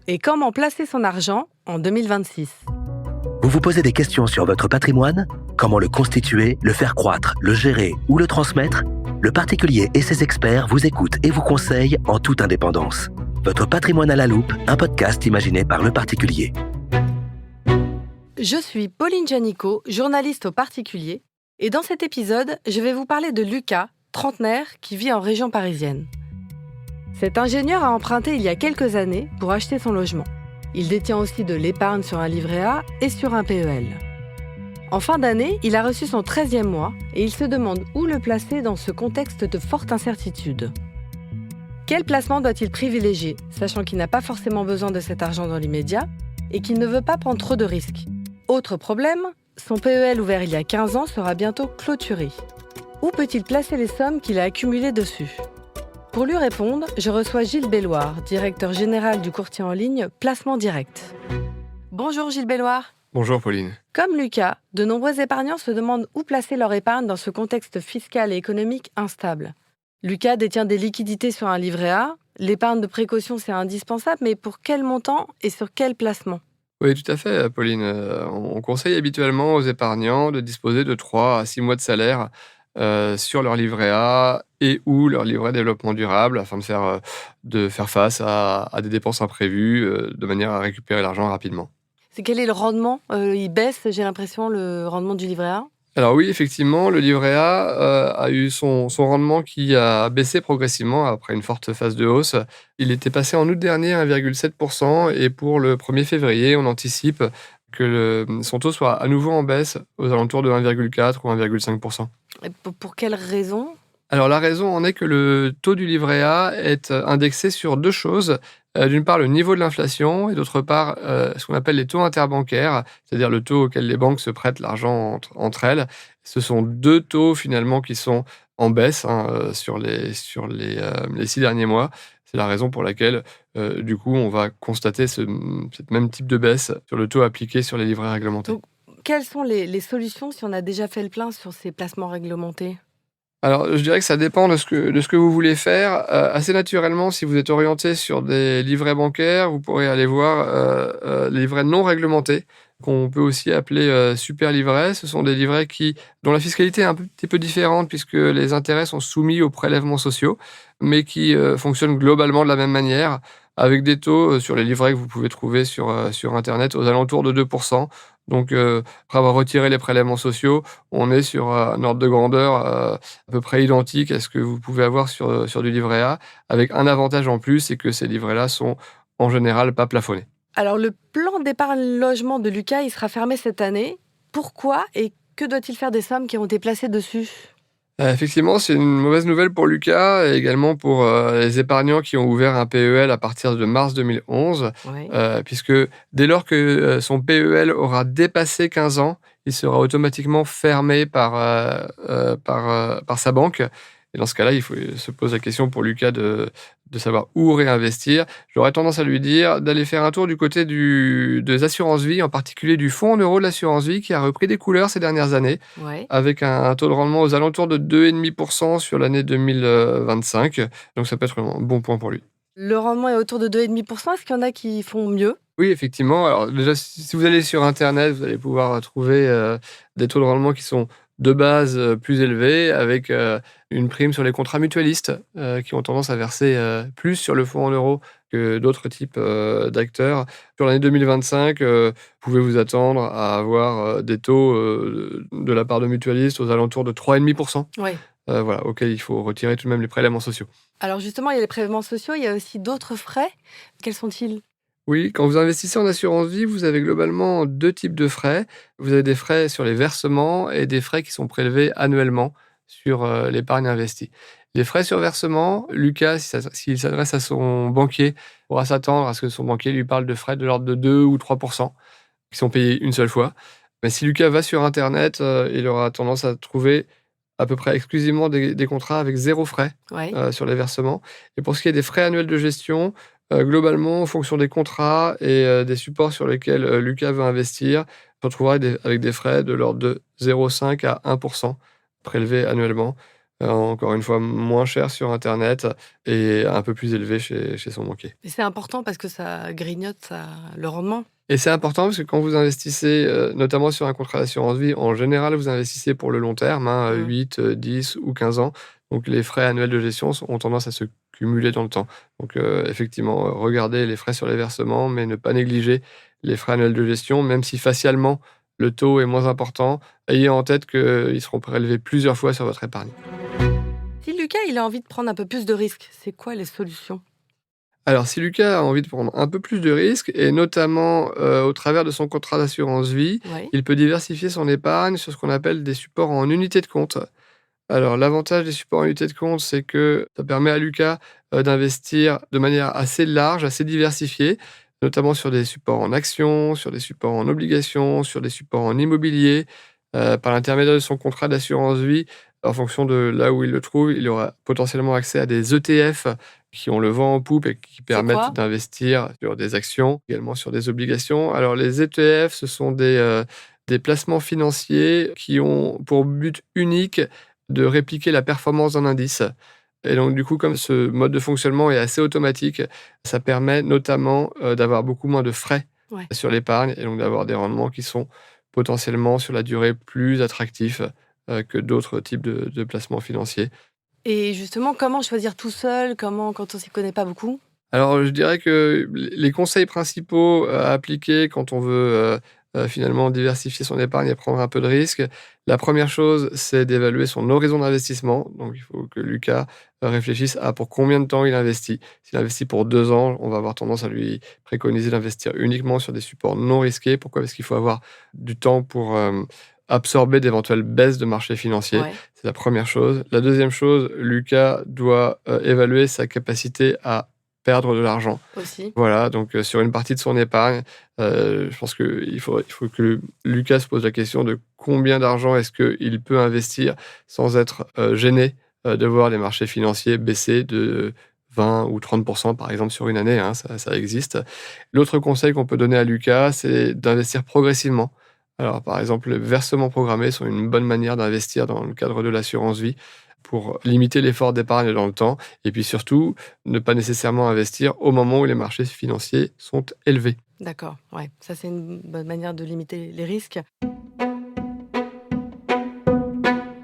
et comment placer son argent en 2026. Vous vous posez des questions sur votre patrimoine? Comment le constituer, le faire croître, le gérer ou le transmettre? Le particulier et ses experts vous écoutent et vous conseillent en toute indépendance. Votre patrimoine à la loupe, un podcast imaginé par le particulier. Je suis Pauline Janico, journaliste au particulier, et dans cet épisode, je vais vous parler de Lucas, trentenaire, qui vit en région parisienne. Cet ingénieur a emprunté il y a quelques années pour acheter son logement. Il détient aussi de l'épargne sur un livret A et sur un PEL. En fin d'année, il a reçu son 13e mois et il se demande où le placer dans ce contexte de forte incertitude. Quel placement doit-il privilégier, sachant qu'il n'a pas forcément besoin de cet argent dans l'immédiat et qu'il ne veut pas prendre trop de risques? Autre problème, son PEL ouvert il y a 15 ans sera bientôt clôturé. Où peut-il placer les sommes qu'il a accumulées dessus? Pour lui répondre, je reçois Gilles Belloir, directeur général du courtier en ligne Placement Direct. Bonjour Gilles Belloir. Bonjour Pauline. Comme Lucas, de nombreux épargnants se demandent où placer leur épargne dans ce contexte fiscal et économique instable. Lucas détient des liquidités sur un livret A. L'épargne de précaution, c'est indispensable, mais pour quel montant et sur quel placement? Oui, tout à fait, Pauline. On conseille habituellement aux épargnants de disposer de 3 à 6 mois de salaire sur leur livret A et ou leur livret développement durable afin de faire face à des dépenses imprévues de manière à récupérer l'argent rapidement. Quel est le rendement? Il baisse, j'ai l'impression, le rendement du livret A. Alors oui, effectivement, le livret A a eu son rendement qui a baissé progressivement après une forte phase de hausse. Il était passé en août dernier à 1,7% et pour le 1er février, on anticipe que son taux soit à nouveau en baisse aux alentours de 1,4 ou 1,5%. Et pour quelle raison? Alors la raison en est que le taux du livret A est indexé sur 2 choses. D'une part, le niveau de l'inflation et d'autre part, ce qu'on appelle les taux interbancaires, c'est-à-dire le taux auquel les banques se prêtent l'argent entre elles. Ce sont 2 taux finalement qui sont en baisse sur les 6 derniers mois. C'est la raison pour laquelle, du coup, on va constater cette même type de baisse sur le taux appliqué sur les livrets réglementés. Donc, quelles sont les solutions si on a déjà fait le plein sur ces placements réglementés? Alors, je dirais que ça dépend de ce que vous voulez faire. Assez naturellement, si vous êtes orienté sur des livrets bancaires, vous pourrez aller voir les livrets non réglementés, qu'on peut aussi appeler super livrets. Ce sont des livrets dont la fiscalité est un petit peu différente puisque les intérêts sont soumis aux prélèvements sociaux, mais qui fonctionnent globalement de la même manière, avec des taux sur les livrets que vous pouvez trouver sur Internet aux alentours de 2%. Donc, après avoir retiré les prélèvements sociaux, on est sur un ordre de grandeur à peu près identique à ce que vous pouvez avoir sur du livret A, avec un avantage en plus, c'est que ces livrets-là sont en général pas plafonnés. Alors, le plan d'épargne logement de Lucas, il sera fermé cette année. Pourquoi et que doit-il faire des sommes qui ont été placées dessus? Effectivement, c'est une mauvaise nouvelle pour Lucas et également pour les épargnants qui ont ouvert un PEL à partir de mars 2011, Ouais. puisque dès lors que son PEL aura dépassé 15 ans, il sera automatiquement fermé par sa banque. Et dans ce cas-là, il se pose la question pour Lucas de savoir où réinvestir. J'aurais tendance à lui dire d'aller faire un tour du côté des assurances-vie, en particulier du fonds en euros de l'assurance-vie qui a repris des couleurs ces dernières années, Ouais. avec un taux de rendement aux alentours de 2,5% sur l'année 2025. Donc ça peut être un bon point pour lui. Le rendement est autour de 2,5%. Est-ce qu'il y en a qui font mieux? Oui, effectivement. Alors déjà, si vous allez sur Internet, vous allez pouvoir trouver des taux de rendement qui sont de base plus élevés, avec une prime sur les contrats mutualistes qui ont tendance à verser plus sur le fonds en euros que d'autres types d'acteurs. Sur l'année 2025, vous pouvez vous attendre à avoir des taux de la part de mutualistes aux alentours de 3,5%. Ouais. Voilà, auquel il faut retirer tout de même les prélèvements sociaux. Alors justement, il y a les prélèvements sociaux, il y a aussi d'autres frais. Quels sont-ils? Oui, quand vous investissez en assurance vie, vous avez globalement 2 types de frais. Vous avez des frais sur les versements et des frais qui sont prélevés annuellement sur l'épargne investie. Les frais sur versement, Lucas, s'il s'adresse à son banquier, pourra s'attendre à ce que son banquier lui parle de frais de l'ordre de 2 ou 3% qui sont payés une seule fois. Mais si Lucas va sur Internet, il aura tendance à trouver à peu près exclusivement des contrats avec 0 frais Ouais. sur les versements. Et pour ce qui est des frais annuels de gestion, globalement, en fonction des contrats et des supports sur lesquels Lucas veut investir, on retrouvera avec des frais de l'ordre de 0,5 à 1% prélevés annuellement. Encore une fois, moins cher sur Internet et un peu plus élevé chez son banquier. Et c'est important parce que ça grignote le rendement. Et c'est important parce que quand vous investissez, notamment sur un contrat d'assurance vie, en général, vous investissez pour le long terme, 8, 10 ou 15 ans. Donc les frais annuels de gestion ont tendance à se cumuler dans le temps. Donc effectivement, regardez les frais sur les versements, mais ne pas négliger les frais annuels de gestion, même si facialement le taux est moins important. Ayez en tête qu'ils seront prélevés plusieurs fois sur votre épargne. Si Lucas il a envie de prendre un peu plus de risques, c'est quoi les solutions? Alors, si Lucas a envie de prendre un peu plus de risques, et notamment au travers de son contrat d'assurance vie, Oui. il peut diversifier son épargne sur ce qu'on appelle des supports en unité de compte. Alors, l'avantage des supports en unité de compte, c'est que ça permet à Lucas d'investir de manière assez large, assez diversifiée, notamment sur des supports en actions, sur des supports en obligations, sur des supports en immobilier. Par l'intermédiaire de son contrat d'assurance vie, en fonction de là où il le trouve, il aura potentiellement accès à des ETF qui ont le vent en poupe et qui C'est quoi? permettent d'investir sur des actions, également sur des obligations. Alors, les ETF, ce sont des placements financiers qui ont pour but unique de répliquer la performance d'un indice. Et donc, du coup, comme ce mode de fonctionnement est assez automatique, ça permet notamment d'avoir beaucoup moins de frais Ouais. sur l'épargne et donc d'avoir des rendements qui sont potentiellement sur la durée plus attractifs que d'autres types de placements financiers. Et justement, comment choisir tout seul? Comment quand on s'y connaît pas beaucoup? Alors, je dirais que les conseils principaux à appliquer quand on veut finalement diversifier son épargne et prendre un peu de risque, la première chose, c'est d'évaluer son horizon d'investissement. Donc, il faut que Lucas réfléchisse à pour combien de temps il investit. S'il investit pour 2 ans, on va avoir tendance à lui préconiser d'investir uniquement sur des supports non risqués. Pourquoi? Parce qu'il faut avoir du temps pour absorber d'éventuelles baisses de marché financier. Ouais. C'est la première chose. La deuxième chose, Lucas doit évaluer sa capacité à perdre de l'argent. Aussi. Voilà, donc sur une partie de son épargne, je pense qu'il faut que Lucas se pose la question de combien d'argent est-ce qu'il peut investir sans être gêné de voir les marchés financiers baisser de 20 ou 30% par exemple sur une année, hein, ça existe. L'autre conseil qu'on peut donner à Lucas, c'est d'investir progressivement. Alors par exemple, les versements programmés sont une bonne manière d'investir dans le cadre de l'assurance vie pour limiter l'effort d'épargne dans le temps et puis surtout ne pas nécessairement investir au moment où les marchés financiers sont élevés. D'accord, ouais. Ça, c'est une bonne manière de limiter les risques.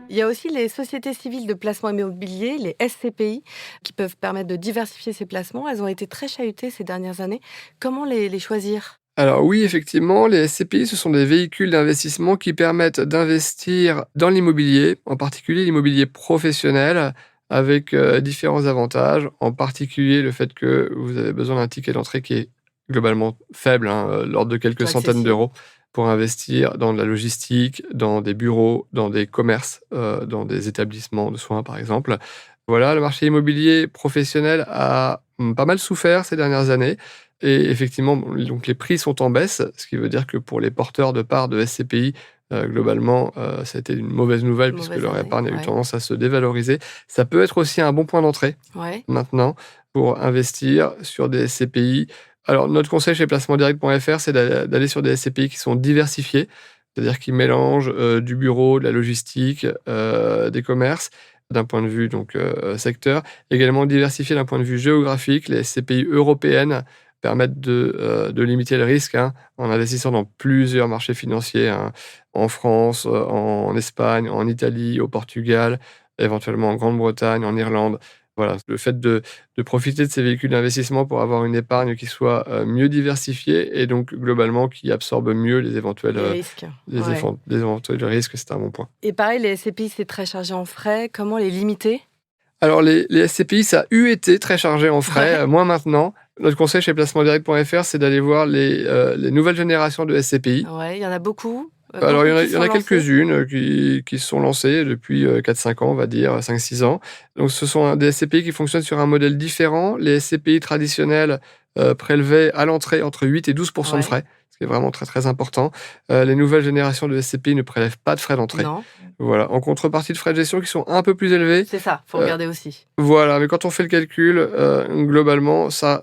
Il y a aussi les sociétés civiles de placement immobilier, les SCPI, qui peuvent permettre de diversifier ces placements. Elles ont été très chahutées ces dernières années. Comment les choisir? Alors oui, effectivement, les SCPI, ce sont des véhicules d'investissement qui permettent d'investir dans l'immobilier, en particulier l'immobilier professionnel, avec différents avantages, en particulier le fait que vous avez besoin d'un ticket d'entrée qui est globalement faible, l'ordre de quelques centaines Accessible. d'euros, pour investir dans de la logistique, dans des bureaux, dans des commerces, dans des établissements de soins, par exemple. Voilà, le marché immobilier professionnel a pas mal souffert ces dernières années. Et effectivement, bon, donc les prix sont en baisse, ce qui veut dire que pour les porteurs de parts de SCPI, globalement, ça a été une mauvaise nouvelle puisque Mauvaise leur année, épargne a eu ouais. tendance à se dévaloriser. Ça peut être aussi un bon point d'entrée Ouais. maintenant pour investir sur des SCPI. Alors, notre conseil chez placementdirect.fr, c'est d'aller sur des SCPI qui sont diversifiés, c'est-à-dire qui mélangent du bureau, de la logistique, des commerces, d'un point de vue donc secteur. Également diversifié d'un point de vue géographique. Les SCPI européennes permettent de limiter le risque en investissant dans plusieurs marchés financiers, en France, en Espagne, en Italie, au Portugal, éventuellement en Grande-Bretagne, en Irlande. Voilà, le fait de profiter de ces véhicules d'investissement pour avoir une épargne qui soit mieux diversifiée et donc globalement qui absorbe mieux les éventuels, Les risques. Ouais. les éventuels risques, c'est un bon point. Et pareil, les SCPI, c'est très chargé en frais. Comment les limiter? Alors les SCPI, ça a eu été très chargé en frais, Ouais. moins maintenant. Notre conseil chez placementdirect.fr, c'est d'aller voir les nouvelles générations de SCPI. Ouais, il y en a beaucoup. Alors, Beaucoup il qui y en sont a lancés. quelques-unes qui se sont lancées depuis 4-5 ans, on va dire, 5-6 ans. Donc, ce sont des SCPI qui fonctionnent sur un modèle différent. Les SCPI traditionnels prélevaient à l'entrée entre 8 et 12% Ouais. de frais, ce qui est vraiment très, très important. Les nouvelles générations de SCPI ne prélèvent pas de frais d'entrée. Non, Voilà, en contrepartie de frais de gestion qui sont un peu plus élevés. c'est ça, faut Euh, regarder aussi. Voilà, mais quand on fait le calcul, globalement, ça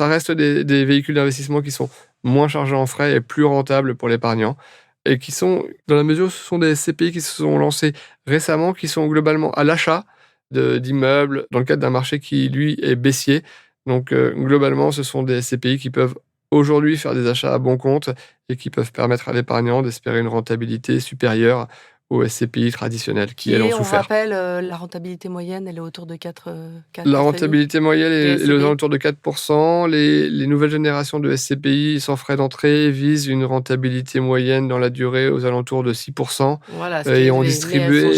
reste des véhicules d'investissement qui sont moins chargés en frais et plus rentables pour l'épargnant. Et qui sont, dans la mesure où ce sont des SCPI qui se sont lancés récemment, qui sont globalement à l'achat d'immeubles dans le cadre d'un marché qui, lui, est baissier. Donc, globalement, ce sont des SCPI qui peuvent aujourd'hui faire des achats à bon compte et qui peuvent permettre à l'épargnant d'espérer une rentabilité supérieure aux SCPI traditionnels qui, elles, ont souffert. On rappelle, la rentabilité moyenne, elle est autour de 4. La rentabilité moyenne est aux alentours de 4%. Les nouvelles générations de SCPI sans frais d'entrée visent une rentabilité moyenne dans la durée aux alentours de 6%. Voilà, et ont distribué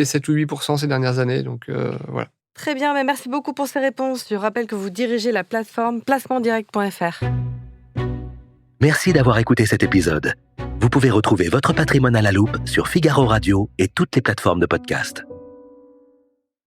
7 ou 8% ces dernières années. Donc, voilà. Très bien, mais merci beaucoup pour ces réponses. Je rappelle que vous dirigez la plateforme placementdirect.fr. Merci d'avoir écouté cet épisode. Vous pouvez retrouver votre patrimoine à la loupe sur Figaro Radio et toutes les plateformes de podcast.